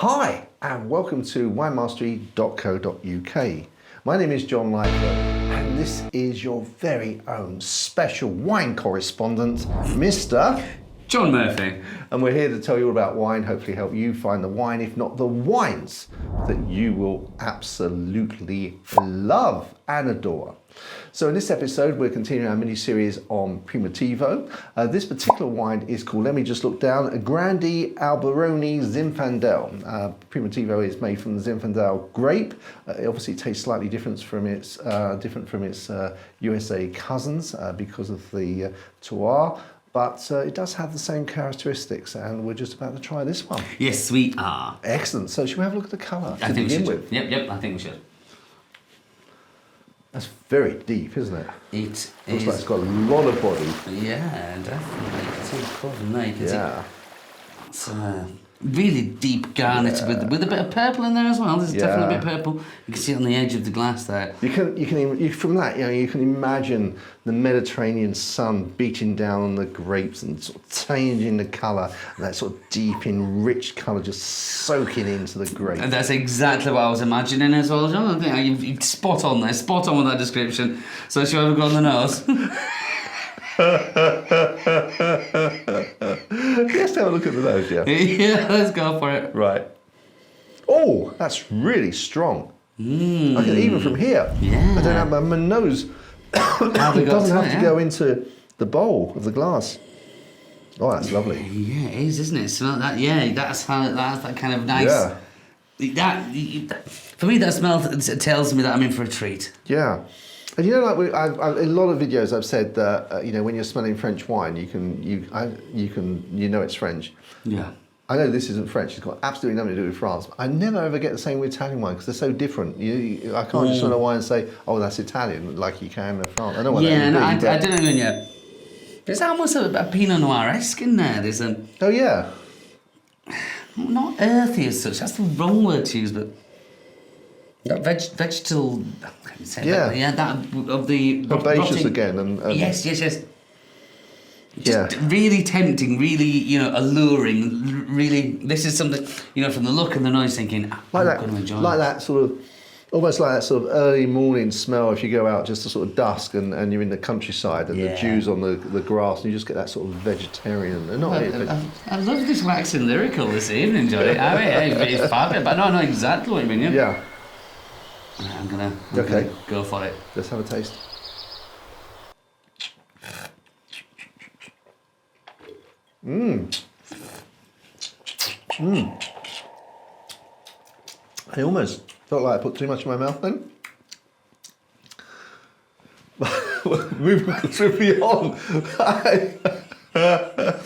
Hi, and welcome to winemastery.co.uk. My name is John Lightfoot, and this is your very own special wine correspondent, Mr. John Murphy. And we're here to tell you all about wine, hopefully help you find the wine, if not the wines, that you will absolutely love and adore. So in this episode, we're continuing our mini-series on Primitivo. This particular wine is called, let me just look down, Grande Alberone Zinfandel. Primitivo is made from the Zinfandel grape. It obviously tastes slightly different from its USA cousins because of the terroir. But it does have the same characteristics, and we're just about to try this one. Yes, we are. Excellent. So should we have a look at the colour I to think we begin should. with? Yep, I think we should. That's very deep, isn't it? It Looks is. like it's got a lot of body. Yeah, definitely. You can see the colour from there. You can Yeah. see it's really deep garnet with a bit of purple in there as well. There's definitely a bit of purple. You can see it on the edge of the glass there. You can from that, you can imagine the Mediterranean sun beating down on the grapes and sort of changing the colour, and that sort of deep, enriched colour just soaking into the grape. And that's exactly what I was imagining as well, John. I think you're spot on there, spot on with that description. So shall we have a go on the nose? Let's have a look at the nose, yeah. Yeah, let's go for it. Right. Oh, that's really strong. I can, even from here. Yeah. I don't have my nose. It doesn't have to go into the bowl of the glass. Oh, that's lovely. Yeah, it is, isn't it? Smell that? Yeah, that's that kind of nice. Yeah. For me, that smell tells me that I'm in for a treat. Yeah. And you know, like in a lot of videos, I've said that when you're smelling French wine, you know it's French. Yeah. I know this isn't French; it's got absolutely nothing to do with France. But I never ever get the same with Italian wine because they're so different. I can't just smell a wine and say, "Oh, that's Italian," like you can in France. I know what that would be, I don't know. Yeah. There's almost a Pinot Noir-esque in there. There's a Oh yeah. not earthy as such. That's the wrong word to use, but that vegetal. I can't say Yeah. that. Yeah, that of the Herbaceous rotting- again. And Yes. Yeah. Just really tempting, really, alluring. Really, this is something, from the look and the noise, thinking, I'm going to enjoy like it. that sort of, almost like that sort of early morning smell if you go out just to sort of dusk and you're in the countryside and the dews on the grass and you just get that sort of vegetarian. I love this waxing lyrical this evening, Johnny. I mean, it's fabulous, but I know exactly what you mean. Yeah. I'm gonna go for it. Let's have a taste. I almost felt like I put too much in my mouth then. Moving swiftly on. But you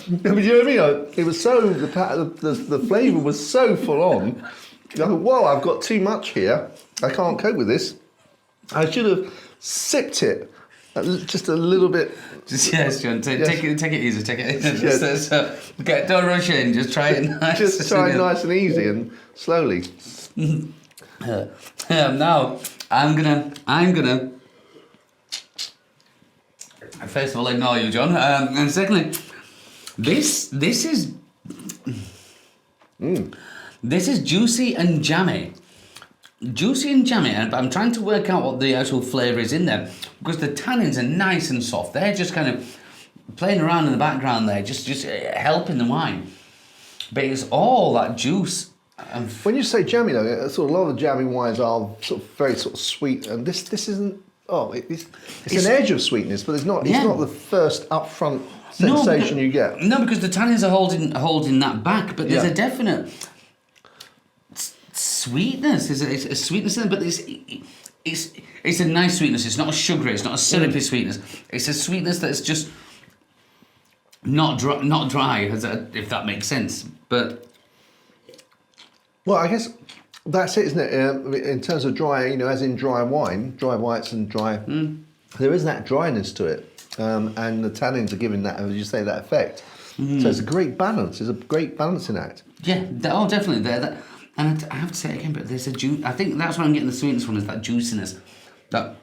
know what I mean? It was so, the flavour was so full on. I thought, whoa, I've got too much here. I can't cope with this. I should have sipped it just a little bit. Yes, John, take it easy, take it easy. Don't rush in, just try it nice. Just try it nice and easy and slowly. Now, I'm gonna first of all ignore you, John, and secondly, this is juicy and jammy. Juicy and jammy, and I'm trying to work out what the actual flavour is in there because the tannins are nice and soft. They're just kind of playing around in the background there, just helping the wine. But it's all that juice. When you say jammy, though, sort of a lot of jammy wines are sort of very sort of sweet, and this isn't. Oh, it's an edge of sweetness, but it's not. It's not the first upfront sensation you get. No, because the tannins are holding that back, but there's a definite sweetness. There's a sweetness in it, but it's a nice sweetness. It's not a sugary. It's not a syrupy sweetness. It's a sweetness that's just not dry, if that makes sense. But well, I guess that's it, isn't it? In terms of dry, as in dry wine, dry whites and dry. There is that dryness to it, and the tannins are giving that, as you say, that effect. So it's a great balance. It's a great balancing act. Yeah, definitely there. And I have to say it again, but there's a juice. I think that's where I'm getting the sweetness from, is that juiciness, that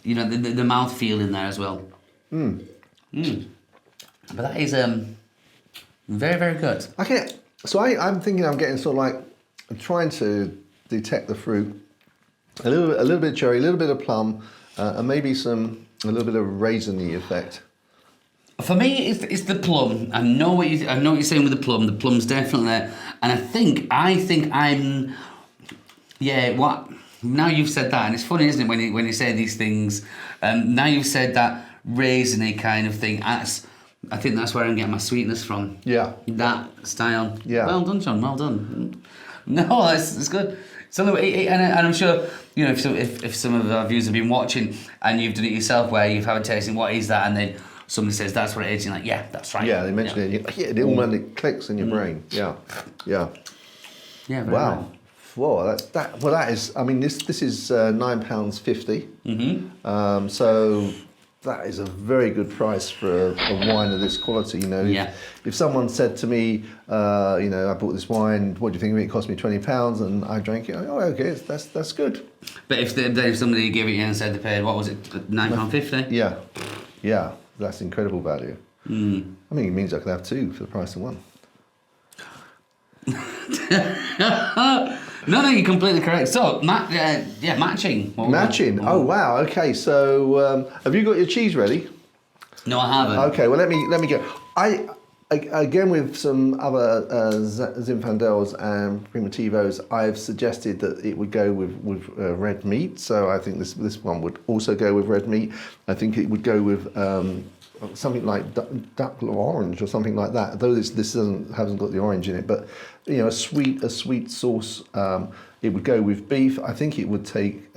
the mouth feel in there as well. But that is very, very good. I'm thinking I'm getting sort of like I'm trying to detect the fruit. A little bit of cherry, a little bit of plum, and maybe a little bit of raisiny effect. For me, it's the plum. I know what you're saying with the plum. The plum's definitely there, and I think I'm. Yeah, what? Now you've said that, and it's funny, isn't it, when you say these things? Now you've said that raisiny kind of thing. I think that's where I'm getting my sweetness from. Yeah. That style. Yeah. Well done, John. Well done. No, it's good. And I'm sure, you know, if some of our viewers have been watching and you've done it yourself, where you've had a tasting, what is that? And then somebody says that's what it is. You're like, yeah, that's right. Yeah, they mention it. It automatically clicks in your brain. Yeah. Yeah. Very Wow. right. Whoa, that is. I mean, this is £9.50. Mm-hmm. So that is a very good price for a wine of this quality. You know, if someone said to me, you know, I bought this wine, what do you think of it? It cost me £20, and I drank it. Oh, okay, that's good. But if somebody gave it you and said they paid, what was it, £9.50? Yeah, that's incredible value. Mm. I mean, it means I could have two for the price of one. No, you're completely correct. So, matching. Matching. Oh wow. Okay. So, have you got your cheese ready? No, I haven't. Okay. Well, let me go. Again with some other Zinfandels and Primitivos, I've suggested that it would go with red meat. So I think this one would also go with red meat. I think it would go with something like duck orange or something like that. Though this hasn't got the orange in it, but you know, a sweet sauce. It would go with beef. I think it would take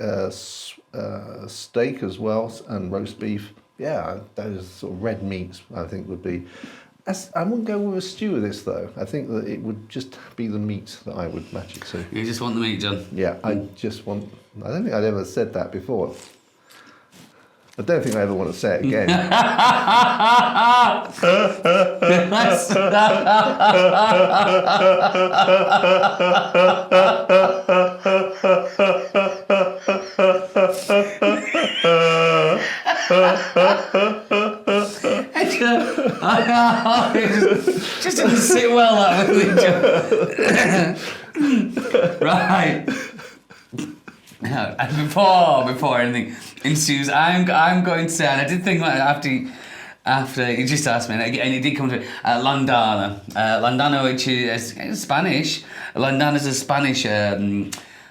steak as well and roast beef. Yeah, those sort of red meats I think would be. I wouldn't go with a stew with this though. I think that it would just be the meat that I would match it to. You just want the meat, John? Yeah, I don't think I'd ever said that before. I don't think I ever want to say it again. It just didn't sit well that way. Right. And before anything ensues, I'm going to say, and I did think about it after you just asked me, and it did come to Landana. Landana, which is Spanish. Landana is a Spanish.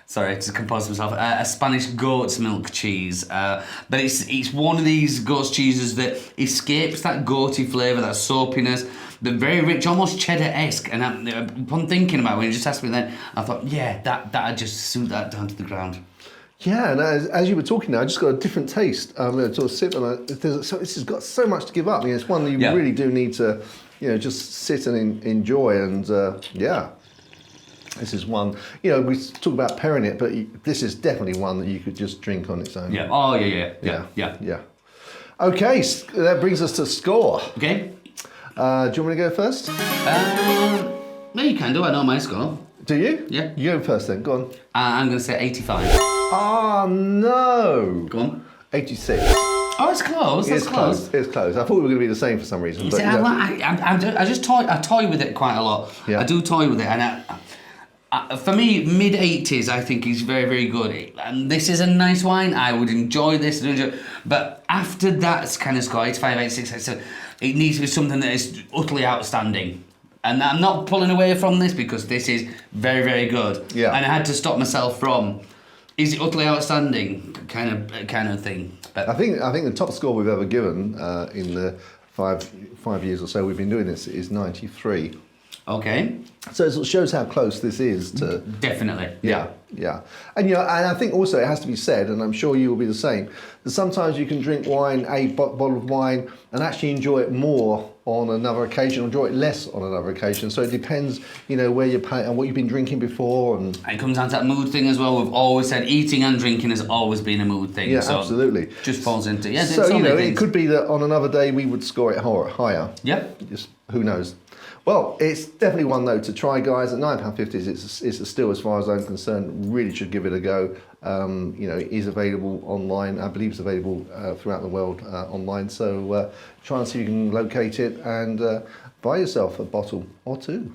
Sorry, to compose myself. A Spanish goat's milk cheese, but it's one of these goat's cheeses that escapes that goaty flavour, that soapiness. They're very rich, almost cheddar-esque. And upon thinking about it, when you just asked me then, I thought, yeah, that'd just suit that down to the ground. Yeah, and as you were talking now, I just got a different taste. I'm going to sort of sip on it. This has got so much to give up. I mean, it's one that you really do need to, you know, just sit and enjoy. And this is one. You know, we talk about pairing it, but this is definitely one that you could just drink on its own. Yeah. Oh yeah. Okay, that brings us to score. Okay. Do you want me to go first? No, you can do. I know my score. Do you? Yeah. You go first then. Go on. I'm going to say 85. Oh no. Go on. 86. Oh, it's close. That's close. It's close. I thought we were going to be the same for some reason. But, I toy with it quite a lot. Yeah. I do toy with it, and for me, mid 80s, I think is very, very good. And this is a nice wine. I would enjoy this, but after that kind of score, 85, 86, it needs to be something that is utterly outstanding. And I'm not pulling away from this because this is very, very good. Yeah. And I had to stop myself from, is it utterly outstanding kind of thing. But I think the top score we've ever given in the five years or so we've been doing this is 93. Okay. So it shows how close this is to. Definitely. Yeah. And you know, and I think also it has to be said, and I'm sure you will be the same, that sometimes you can drink wine, a bottle of wine, and actually enjoy it more on another occasion, or enjoy it less on another occasion. So it depends, you know, where you're and what you've been drinking before, and it comes down to that mood thing as well. We've always said eating and drinking has always been a mood thing. Yeah, so absolutely. Just falls into So you know, it could be that on another day we would score it higher. Yep. Just who knows. Well, it's definitely one though to try, guys. At £9.50, it's still, as far as I'm concerned, really should give it a go. You know, it is available online. I believe it's available throughout the world online. So try and see if you can locate it and buy yourself a bottle or two.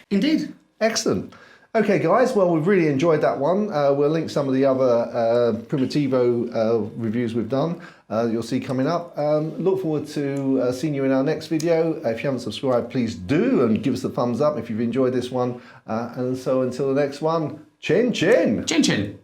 Indeed. Excellent. Okay, guys, well, we've really enjoyed that one. We'll link some of the other Primitivo reviews we've done. You'll see coming up. Look forward to seeing you in our next video. If you haven't subscribed, please do, and give us a thumbs up if you've enjoyed this one. And so until the next one, chin chin. Chin chin.